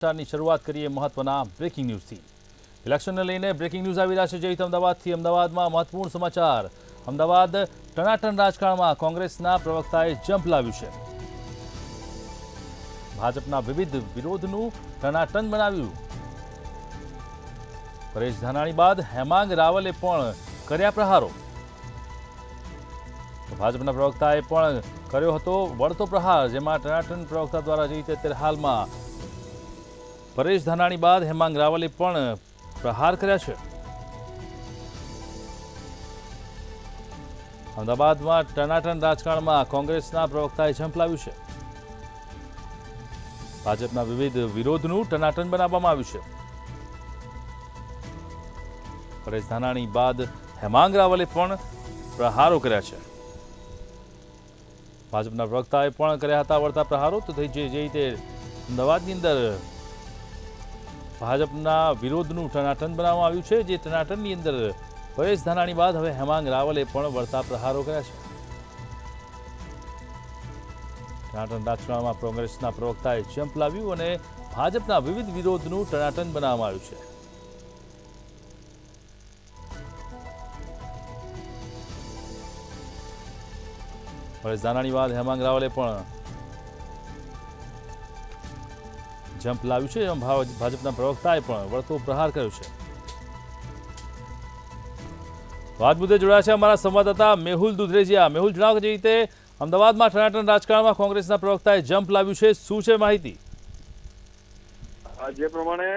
ની શરૂઆત કરીએ મહત્વના બ્રેકિંગ ન્યૂઝથી। ઇલેક્શનને લઈને બ્રેકિંગ ન્યૂઝ આવી રહ્યા છે। જય અમદાવાદથી અમદાવાદમાં મહત્વપૂર્ણ સમાચાર। અમદાવાદ ટનાટન રાજકારણમાં કોંગ્રેસના પ્રવક્તાએ જંપ લાવ્યું છે। ભાજપના વિવિધ વિરોધનું ટનાટન બનાવ્યું। પરેશ ધાનાણી બાદ હેમાંગ રાવલે પણ કર્યા પ્રહારો। ભાજપના પ્રવક્તાએ પણ કર્યો હતો વળતો પ્રહાર, જેમાં ટનાટન પ્રવક્તા દ્વારા જે રીતે અત્યારે હાલમાં પરેશ ધાનાણી બાદ હેમાંગ રાવલે પણ પ્રહાર કર્યા છે। અમદાવાદમાં ટનાટન રાજકારણમાં કોંગ્રેસના પ્રવક્તાએ જંપ લાવ્યું છે। ભાજપના વિવિધ વિરોધનું ટનાટન બનાવવામાં આવ્યું છે। પરેશ ધાનાણી બાદ હેમાંગ રાવલે પણ પ્રહારો કર્યા છે। ભાજપના પ્રવક્તાએ પણ કર્યા હતા વળતા પ્રહારો। તો જે રીતે અમદાવાદની અંદર ભાજપના વિરોધનું ટનાટન બનાવવામાં આવ્યું છે, જે ટનાટનની અંદર પરેશ ધાનાણી બાદ હવે હેમાંગ રાવલે પણ વળતા પ્રહારો કર્યા છે। ટનાટન રાજકારણમાં કોંગ્રેસના પ્રવક્તાએ જંપ લાવ્યું અને ભાજપના વિવિધ વિરોધનું ટનાટન બનાવવામાં આવ્યું છે। પરેશ ધાનાણી બાદ હેમાંગ રાવલે પણ જંપ લાવ્યું છે। ભાજપના પ્રવક્તાએ પણ વળતો પ્રહાર કર્યો છે। વાત મુદ્દે જોડાયા છે અમારા સંવાદદાતા મેહુલ દુધરેજિયા। મેહુલ, જણાવો કે જે રીતે અમદાવાદમાં ટનાટન રાજકારણમાં કોંગ્રેસના પ્રવક્તાએ જંપ લાવ્યું છે, શું છે માહિતી? જે પ્રમાણે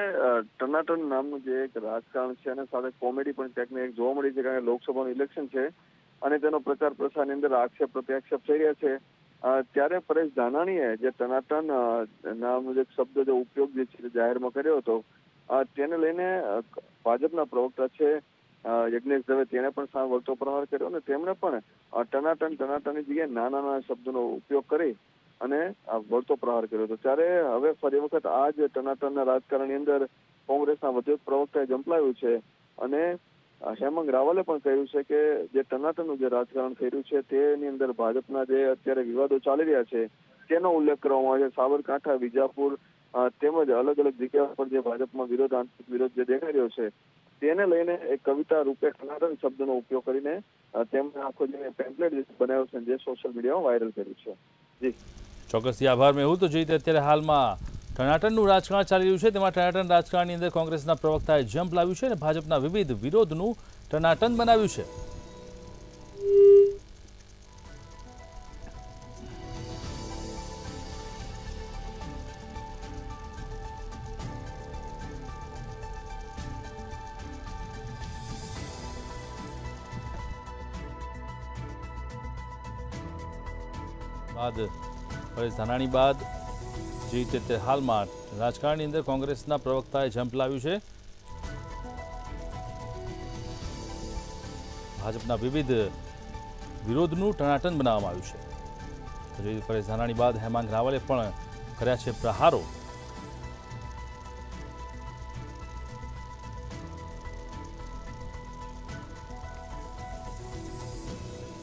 ટનાટન નામનું જે એક રાજકારણ છે અને સાથે કોમેડી પણ ક્યાંક ને ક્યાંક જોવા મળી છે, કારણ કે લોકસભાનું ઇલેક્શન છે અને તેનો પ્રચાર પ્રસારની અંદર આક્ષેપ પ્રત્યાક્ષેપ થઈ રહ્યા છે। ત્યારે પરેશ ધાનાણીએ જે ટનાટન નામનો જે શબ્દ જે ઉપયોગ જે છે જાહેરમાં કર્યો હતો, તેને લઈને ભાજપના પ્રવક્તા છે યજ્ઞેશ દવે, તેણે પણ વળતો પ્રહાર કર્યો અને તેમણે પણ ટનાટનની જગ્યાએ નાના શબ્દોનો ઉપયોગ કરી અને વળતો પ્રહાર કર્યો હતો। ત્યારે હવે ફરી વખત આ જ ટનાટનના રાજકારણની અંદર કોંગ્રેસના વધુ એક પ્રવક્તાએ ઝંપલાવ્યું છે અને હેમાંગ રાવલે પણ કહ્યું છે કે જે ટનાટનનું જે રાજકારણ થઈ રહ્યું છે તેની અંદર ભાજપના જે અત્યારે વિવાદો ચાલી રહ્યા છે તેનો ઉલ્લેખ કરવામાં આવે છે। સાબરકાંઠા, વિજાપુર તેમજ અલગ અલગ જગ્યા પર જે ભાજપમાં આંતરિક વિરોધ જે દેખાઈ રહ્યો છે તેને લઈને એક કવિતા રૂપે ટનાટન શબ્દનો ઉપયોગ કરીને તેમણે આખો જે પેમ્પલેટ બનાવ્યો છે જે સોશિયલ મીડિયામાં વાયરલ કર્યું છે। જી ચોક્કસથી આભાર મેહુલ। તો જે રીતે અત્યારે હાલમાં ટનાટનનું રાજકારણ ચાલી રહ્યું છે, તેમાં ટનાટન રાજકારણની અંદર કોંગ્રેસના પ્રવક્તાએ જંપ લાવ્યું છે અને ભાજપના વિવિધ વિરોધનું ટનાટન બનાવ્યું છે। બાદ પરેશ ધાનાણી બાદ જે રીતે હાલમાં રાજકારણની અંદર કોંગ્રેસના પ્રવક્તાએ જંપ લાવ્યું છે। ભાજપના વિવિધ વિરોધનું ટનાટન બનાવવામાં આવ્યું છે। પરેશ ધાનાણી બાદ હેમાંગ રાવલે પણ કર્યા છે પ્રહારો।